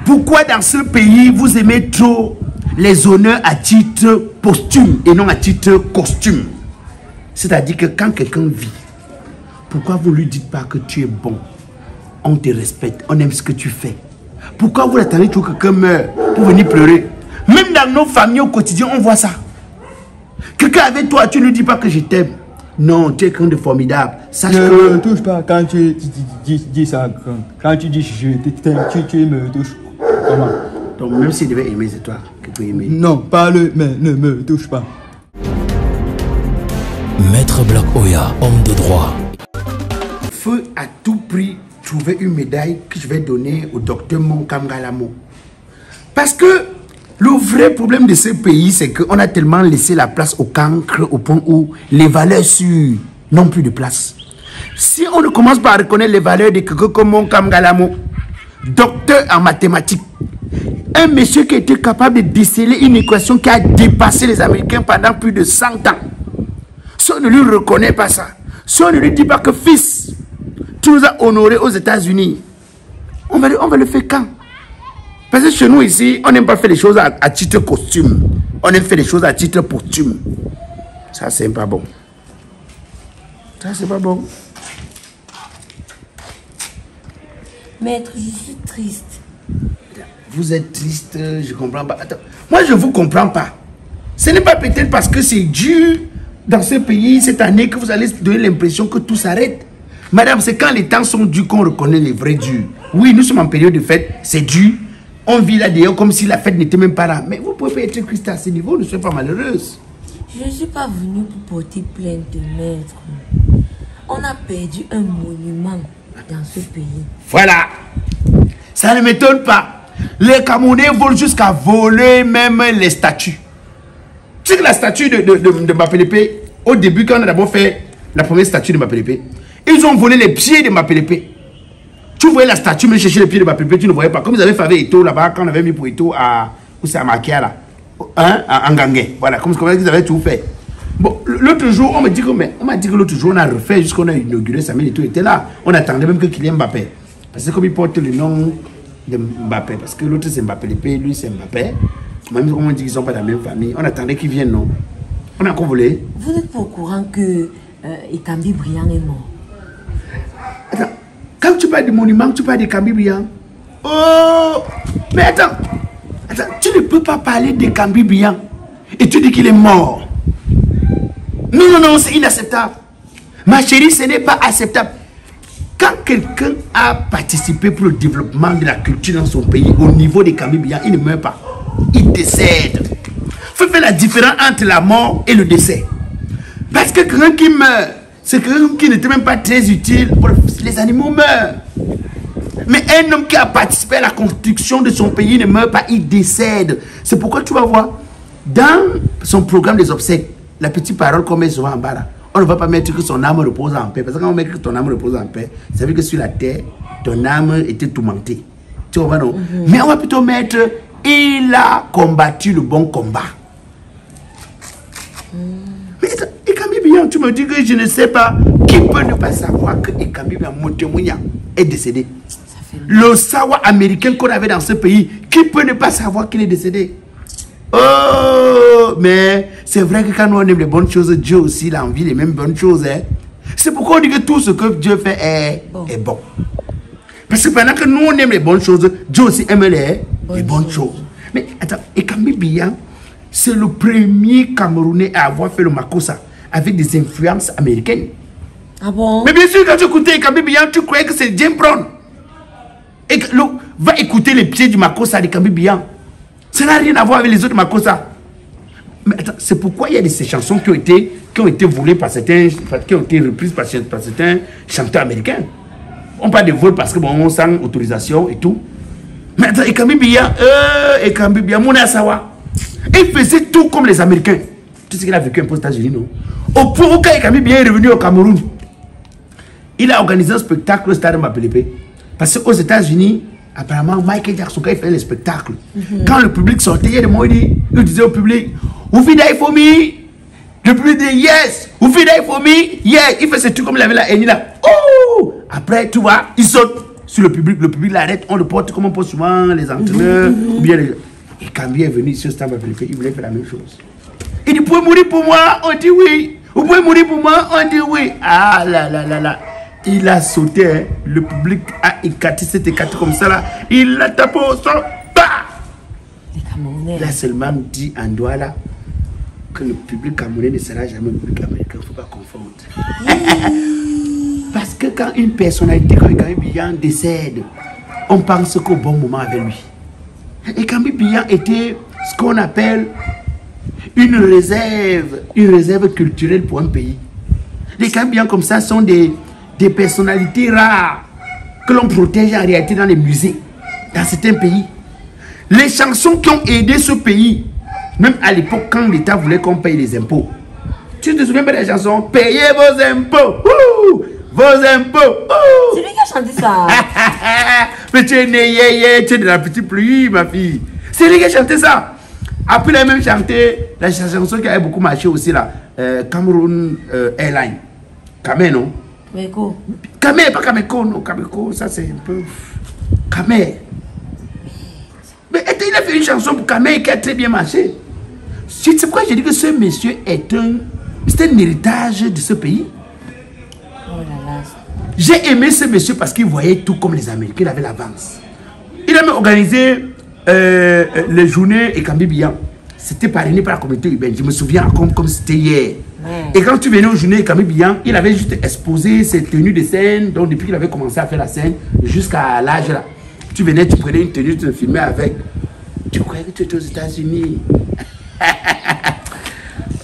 Pourquoi dans ce pays, vous aimez trop les honneurs à titre posthume et non à titre costume? C'est-à-dire que quand quelqu'un vit, pourquoi vous ne lui dites pas que tu es bon? On te respecte, on aime ce que tu fais. Pourquoi vous attendez toujours que quelqu'un meure pour venir pleurer? Même dans nos familles au quotidien, on voit ça. Quelqu'un avec toi, tu ne lui dis pas que je t'aime. Non, tu es quelqu'un de formidable. Sache que... Ne touche pas quand tu dis ça. Quand tu dis je t'aime, tu me touches. Comment? Donc même s'il devait aimer, c'est toi qui peux aimer. Non, parle, mais ne me touche pas. Maître Black Oya, homme de droit. Faut à tout prix trouver une médaille que je vais donner au docteur Monkam Galamo. Parce que le vrai problème de ce pays, c'est qu'on a tellement laissé la place au cancre au point où les valeurs sûres n'ont plus de place. Si on ne commence pas à reconnaître les valeurs de quelqu'un comme Monkam Galamo, docteur en mathématiques, un monsieur qui a été capable de déceler une équation qui a dépassé les Américains pendant plus de 100 ans. Si on ne lui reconnaît pas ça, si on ne lui dit pas que fils, tu nous as honorés aux États-Unis, on va le faire quand? Parce que chez nous ici, on n'aime pas faire les choses à titre costume. On aime faire les choses à titre posthume. Ça, c'est pas bon. Ça, c'est pas bon. Maître, je suis triste. Vous êtes triste, je comprends pas. Attends, moi, je vous comprends pas. Ce n'est pas peut-être parce que c'est dur dans ce pays cette année que vous allez donner l'impression que tout s'arrête. Madame, c'est quand les temps sont durs qu'on reconnaît les vrais durs. Oui, nous sommes en période de fête, c'est dur. On vit là d'ailleurs comme si la fête n'était même pas là. Mais vous ne pouvez pas être triste à ce niveau, ne soyez pas malheureuse. Je ne suis pas venue pour porter plainte, maître. On a perdu un monument dans ce pays. Voilà. Ça ne m'étonne pas. Les Camerounais volent jusqu'à voler même les statues. Tu sais que la statue de Mapelepe, au début, quand on a d'abord fait la première statue de Mapelepe, ils ont volé les pieds de Mapelepe. Tu voyais la statue, mais chercher les pieds de Mapelepe, tu ne voyais pas. Comme ils avaient fait Eto là-bas, quand on avait mis pour Eto à Makia là, hein, à Ngangé. Voilà, comme ils avaient tout fait. Bon, l'autre jour, on m'a dit que l'autre jour, on a refait jusqu'on a inauguré Samuel Eto était là. On attendait même que Kylian Mbappé. Parce que comme il porte le nom de Mbappé, parce que l'autre c'est Mbappé, lui c'est Mbappé. Même comme on dit qu'ils ne sont pas dans la même famille, on attendait qu'ils viennent, non? On a encore volé. Vous n'êtes pas au courant que Ekambi Briand est mort? Attends, quand tu parles de monument, tu parles de Kambi Briand. Oh! Mais attends, tu ne peux pas parler de Kambi Briand et tu dis qu'il est mort. Non, c'est inacceptable. Ma chérie, ce n'est pas acceptable. Quand quelqu'un a participé pour le développement de la culture dans son pays, au niveau des Kambi Briand, il ne meurt pas. Il décède. Il faut faire la différence entre la mort et le décès. Parce que quelqu'un qui meurt, c'est quelqu'un qui n'était même pas très utile. Les animaux meurent. Mais un homme qui a participé à la construction de son pays ne meurt pas, il décède. C'est pourquoi tu vas voir, dans son programme des obsèques, la petite parole qu'on met souvent en bas là, on ne va pas mettre que son âme repose en paix. Parce que quand on met que ton âme repose en paix, ça veut dire que sur la terre, ton âme était tourmentée. Tu vois, non? Mais on va plutôt mettre... Il a combattu le bon combat. Mais Ekambi Briand, tu me dis que je ne sais pas. Qui peut ne pas savoir que Ekambi Briand Montemonia est décédé? Le sawa américain qu'on avait dans ce pays, qui peut ne pas savoir qu'il est décédé? Oh, mais c'est vrai que quand on aime les bonnes choses, Dieu aussi il a envie des mêmes bonnes choses. Hein? C'est pourquoi on dit que tout ce que Dieu fait est bon. Parce que pendant que nous on aime les bonnes choses, Dieu aussi aime les bonnes choses. Mais attends, Ekambi Briand, c'est le premier Camerounais à avoir fait le Makossa avec des influences américaines. Ah bon? Mais bien sûr, quand tu écoutais Ekambi Briand, tu croyais que c'est James Brown. Et va écouter les pieds du Makossa d'Ekambi Briand. Ça n'a rien à voir avec les autres Makossa. Mais attends, c'est pourquoi il y a de ces chansons qui ont été volées par certains, qui ont été reprises par certains chanteurs américains. On parle de vol parce que bon, sans autorisation et tout. Mais attends, Ekambi Briand, Mouna Sawa, il faisait tout comme les Américains. Tu sais qu'il a vécu un peu aux États-Unis, non? Au point où Ekambi Briand est revenu au Cameroun, il a organisé un spectacle au stade Mapelepe. Parce qu'aux États-Unis, apparemment, Michael Jackson, quand il fait le spectacle, quand le public sortait, il y a des mots, il disait au public, vous faites die for me? Le public dit yes, vous faites die for me? Yes. Il fait ce truc comme il avait la haine là. Oh! Après, tu vois, il saute. sur le public l'arrête, on le porte comme on porte souvent les entraîneurs, ou bien les... Et Kambi est venu sur Stade Africain, il voulait faire la même chose. Il dit, vous pouvez mourir pour moi, on dit oui. Vous pouvez mourir pour moi, on dit oui. Ah là là là là. Il a sauté, hein. Le public a écarté, s'est écarté comme ça là. Il l'a tapé au sol. Les Camerounais. Il a seulement dit en Douala que le public camerounais ne sera jamais le public américain. Il ne faut pas confondre. Parce que quand une personnalité comme Kambi Biyan décède, on pense qu'au bon moment avec lui. Et Kambi Biyan était ce qu'on appelle une réserve culturelle pour un pays. Les Kambi Biyan comme ça sont des personnalités rares que l'on protège en réalité dans les musées, dans certains pays. Les chansons qui ont aidé ce pays, même à l'époque quand l'État voulait qu'on paye les impôts. Tu te souviens pas des chansons? Payez vos impôts! Vos impôts! C'est lui qui a chanté ça. Mais tu es né, tu es de la petite pluie, ma fille. C'est lui qui a chanté ça. Après, il a même chanté la chanson qui avait beaucoup marché aussi là. Cameroun Airline. Kamé, non? Kameko. Kamé, pas Kameko, non. Kameko, ça c'est un peu. Kamé. Mais il a fait une chanson pour Kamé qui a très bien marché. C'est pourquoi je dis que ce monsieur c'est un héritage de ce pays. Oh là là. J'ai aimé ce monsieur parce qu'il voyait tout comme les Américains, il avait l'avance. Il a même organisé les journées et Kambi Biyan. C'était parrainé par la communauté urbaine. Je me souviens comme c'était hier. Et quand tu venais aux journées et Kambi Biyan, il avait juste exposé ses tenues de scène. Donc depuis qu'il avait commencé à faire la scène, jusqu'à l'âge là. Tu venais, tu prenais une tenue, tu te filmais avec. Tu croyais que tu étais aux États-Unis.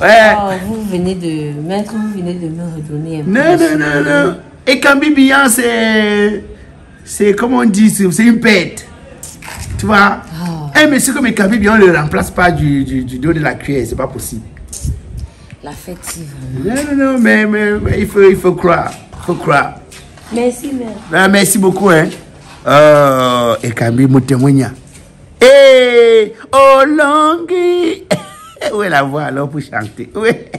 Ouais. Oh, vous venez de me redonner un peu. Non. Et Kambi Biyan, c'est comme on dit, c'est une bête. Tu vois, un monsieur comme Kambi Biyan, on ne le remplace pas du dos de la cuillère, c'est pas possible. La fête, c'est vraiment. Non, mais il faut croire. Merci, mère. Ah, merci beaucoup, hein. Et Kambi Moutemounia. Eh, oh, Longui. Où est la voix alors pour chanter? Où est...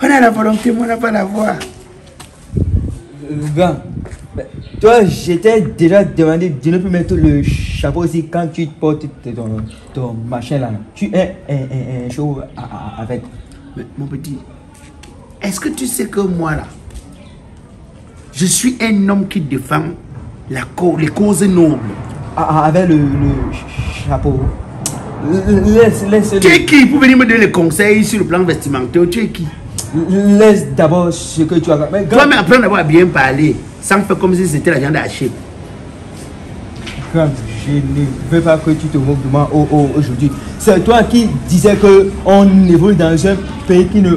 On a la volonté, mais on n'a pas la voix. Gars, toi, j'étais déjà demandé de ne plus mettre le chapeau aussi quand tu portes ton machin là. Tu es un show avec. Mais, mon petit, est-ce que tu sais que moi là, je suis un homme qui défend les causes nobles? Avec le chapeau. Laisse. Tu es qui pour venir me donner les conseils sur le plan vestimentaire? Tu es qui? Laisse d'abord ce que tu as fait. Toi, mais apprends d'abord à bien parler, sans faire comme si c'était la viande hachée. Je ne veux pas que tu te moques de moi aujourd'hui. C'est toi qui disais qu'on évolue dans un pays qui ne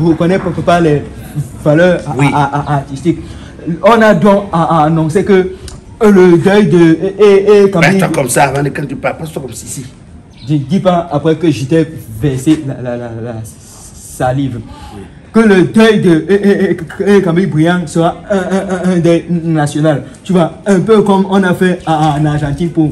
reconnaît pas les valeurs artistiques. On a donc annoncé que le deuil de Kambi. Reste comme ça avant de quand tu parles, passe-toi comme ceci. Je dis pas après que j'étais versé la salive. Que le deuil de Kambi Biyan sera un deuil national. Tu vois, un peu comme on a fait en Argentine pour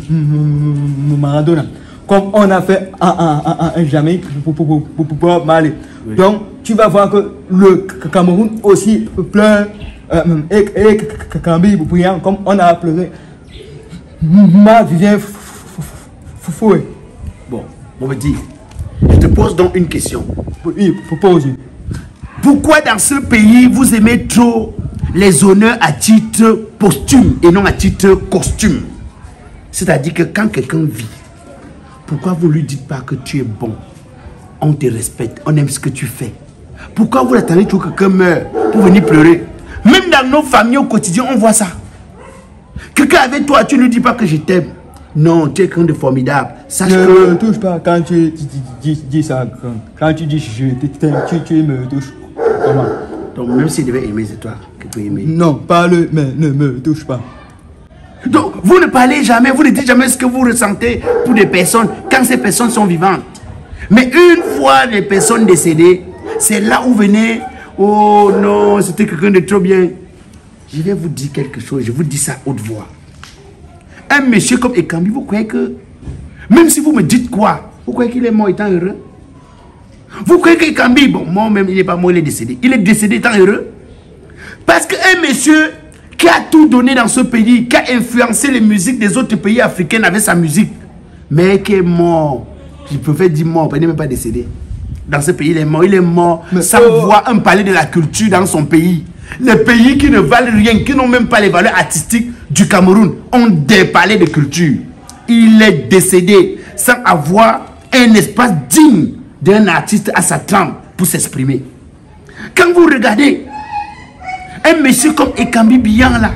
Maradona. Comme on a fait en Jamaïque pour Mali. Oui. Donc, tu vas voir que le Cameroun aussi pleure et Kambi Biyan comme on a pleuré. Vivien Foué. Bon, on me dit, je te pose donc une question. Oui, pose. Pourquoi dans ce pays, vous aimez trop les honneurs à titre posthume et non à titre costume? C'est-à-dire que quand quelqu'un vit, pourquoi vous ne lui dites pas que tu es bon? On te respecte, on aime ce que tu fais. Pourquoi vous attendez que quelqu'un meure pour venir pleurer? Même dans nos familles au quotidien, on voit ça. Quelqu'un avec toi, tu ne lui dis pas que je t'aime. Non, tu es quelqu'un de formidable. Sache ne touche pas quand tu dis ça. Quand tu dis je t'aime, tu me touches. Comment? Donc même s'il devait aimer, c'est toi qui peux aimer. Non, parle, mais ne me touche pas. Donc vous ne parlez jamais, vous ne dites jamais ce que vous ressentez pour des personnes quand ces personnes sont vivantes. Mais une fois les personnes décédées, c'est là où venez, oh non, c'était quelqu'un de trop bien. Je vais vous dire quelque chose, je vous dis ça à haute voix. Un monsieur comme Kambi, vous croyez que, même si vous me dites quoi, vous croyez qu'il est mort étant heureux? Vous croyez que Kambi, bon, moi même il n'est pas mort, il est décédé. Il est décédé étant heureux. Parce qu'un monsieur qui a tout donné dans ce pays, qui a influencé les musiques des autres pays africains avec sa musique, mais qui est mort. Je préfère dire mort, il n'est même pas décédé. Dans ce pays, il est mort sans voir un palais de la culture dans son pays. Les pays qui ne valent rien, qui n'ont même pas les valeurs artistiques du Cameroun, ont des palais de culture. Il est décédé sans avoir un espace digne d'un artiste à sa trempe pour s'exprimer. Quand vous regardez un monsieur comme Ekambi Biyan là,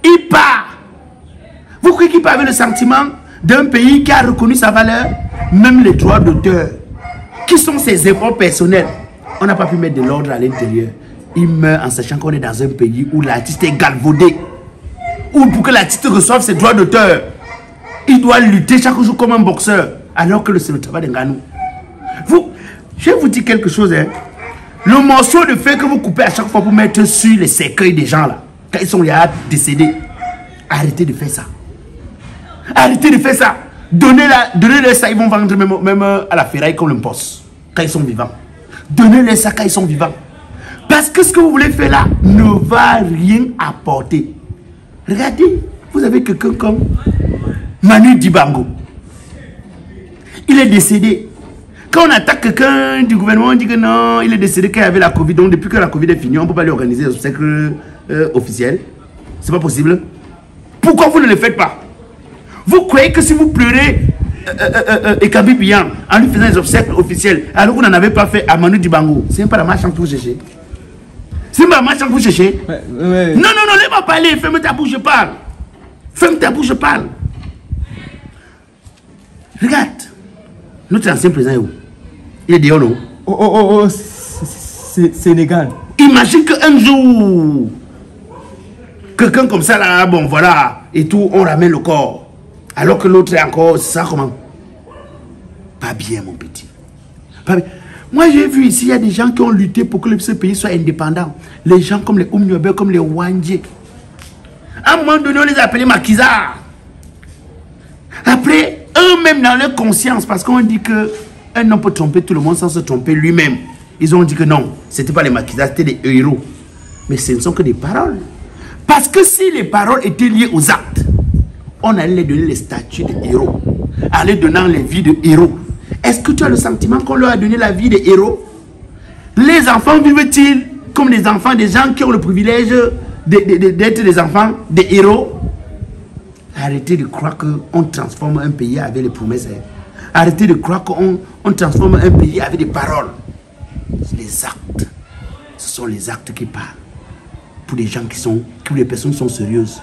il part. Vous croyez qu'il part avec le sentiment d'un pays qui a reconnu sa valeur? Même les droits d'auteur, qui sont ses efforts personnels, on n'a pas pu mettre de l'ordre à l'intérieur. Il meurt en sachant qu'on est dans un pays où l'artiste est galvaudé. Ou pour que l'artiste reçoive ses droits d'auteur, il doit lutter chaque jour comme un boxeur, alors que c'est le travail d'un ganou. Je vais vous dire quelque chose. Hein. Le morceau de fer que vous coupez à chaque fois pour mettre sur les cercueils des gens là, quand ils sont déjà décédés, arrêtez de faire ça. Arrêtez de faire ça. Donnez-leur ça, ils vont vendre même à la ferraille comme le poste, quand ils sont vivants. Donnez-leur ça quand ils sont vivants. Parce que ce que vous voulez faire là ne va rien apporter. Regardez, vous avez quelqu'un comme Manu Dibango. Il est décédé. Quand on attaque quelqu'un du gouvernement, on dit que non, il est décédé quand il y avait la Covid. Donc depuis que la Covid est finie, on ne peut pas lui organiser des obsèques officiels. C'est pas possible. Pourquoi vous ne le faites pas? Vous croyez que si vous pleurez Ekambi Biyan en lui faisant des obsèques officiels, alors que vous n'en avez pas fait à Manu Dibango, c'est même pas la marche que vous cherchez. C'est même pas la marche que vous cherchez. Ouais. Non, laisse-moi parler. Ferme ta bouche, je parle. Ferme ta bouche, je parle. Regarde. Notre ancien président est où? Il est dehors, non? Sénégal. Imagine qu'un jour, quelqu'un comme ça, là, bon, voilà, et tout, on ramène le corps. Alors que l'autre est encore, ça comment? Pas bien, mon petit. Pas bien. Moi, j'ai vu ici, il y a des gens qui ont lutté pour que ce pays soit indépendant. Les gens comme les Oumniobe, comme les Wandje. À un moment donné, on les a appelés maquisards. Après, eux-mêmes dans leur conscience, parce qu'on dit qu'un homme peut tromper tout le monde sans se tromper lui-même. Ils ont dit que non, ce n'était pas les maquisards, c'était des héros. Mais ce ne sont que des paroles. Parce que si les paroles étaient liées aux actes, on allait les donner les statuts de héros, en les donnant les vies de héros. Est-ce que tu as le sentiment qu'on leur a donné la vie de héros? Les enfants vivent-ils comme les enfants des gens qui ont le privilège d'être des enfants des héros? Arrêtez de croire qu'on transforme un pays avec les promesses. Arrêtez de croire qu'on transforme un pays avec des paroles. C'est les actes. Ce sont les actes qui parlent. Pour les gens pour les personnes qui sont sérieuses.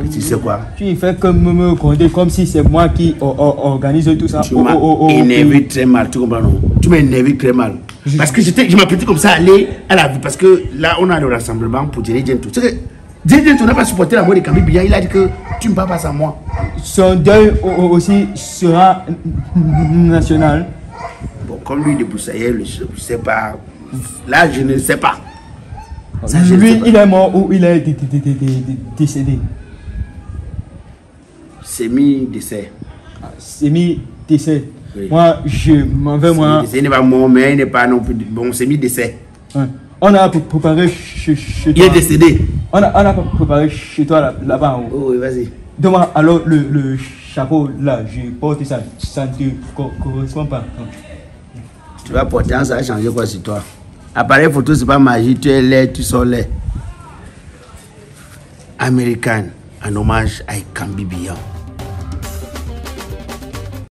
Tu sais quoi? Tu fais comme me compter comme si c'est moi qui organise tout ça. Tu m'as énervé très mal, tu comprends non? Tu m'as énervé très mal. Parce que je m'apprêtais comme ça à aller à la vie. Parce que là, on a le rassemblement pour Djeni Djentou. Tu sais que Djeni Djentou n'a pas supporté la mort de Ekambi Biyan. Il a dit que tu ne parles pas à moi. Son deuil aussi sera national. Bon, comme lui, débroussaillait, je ne sais pas. Là, je ne sais pas. Ça, lui, il est mort ou il est décédé? Semi-décès. Semi-décès. Oui. Moi, je m'en vais, moi. Il n'est pas mort, mais il n'est pas non plus. Bon, semi-décès. Ouais. On a préparé chez toi. Il est décédé. On a préparé chez toi là-bas en haut. Oh, oui, vas-y. Demande alors le chapeau là, je porte ça. Ça ne te correspond pas. Tu vas porter ça, va changer quoi sur toi? Appareil photo, c'est pas magie. Tu es laid, tu sors laid. American, en hommage à Ekambi Biyan.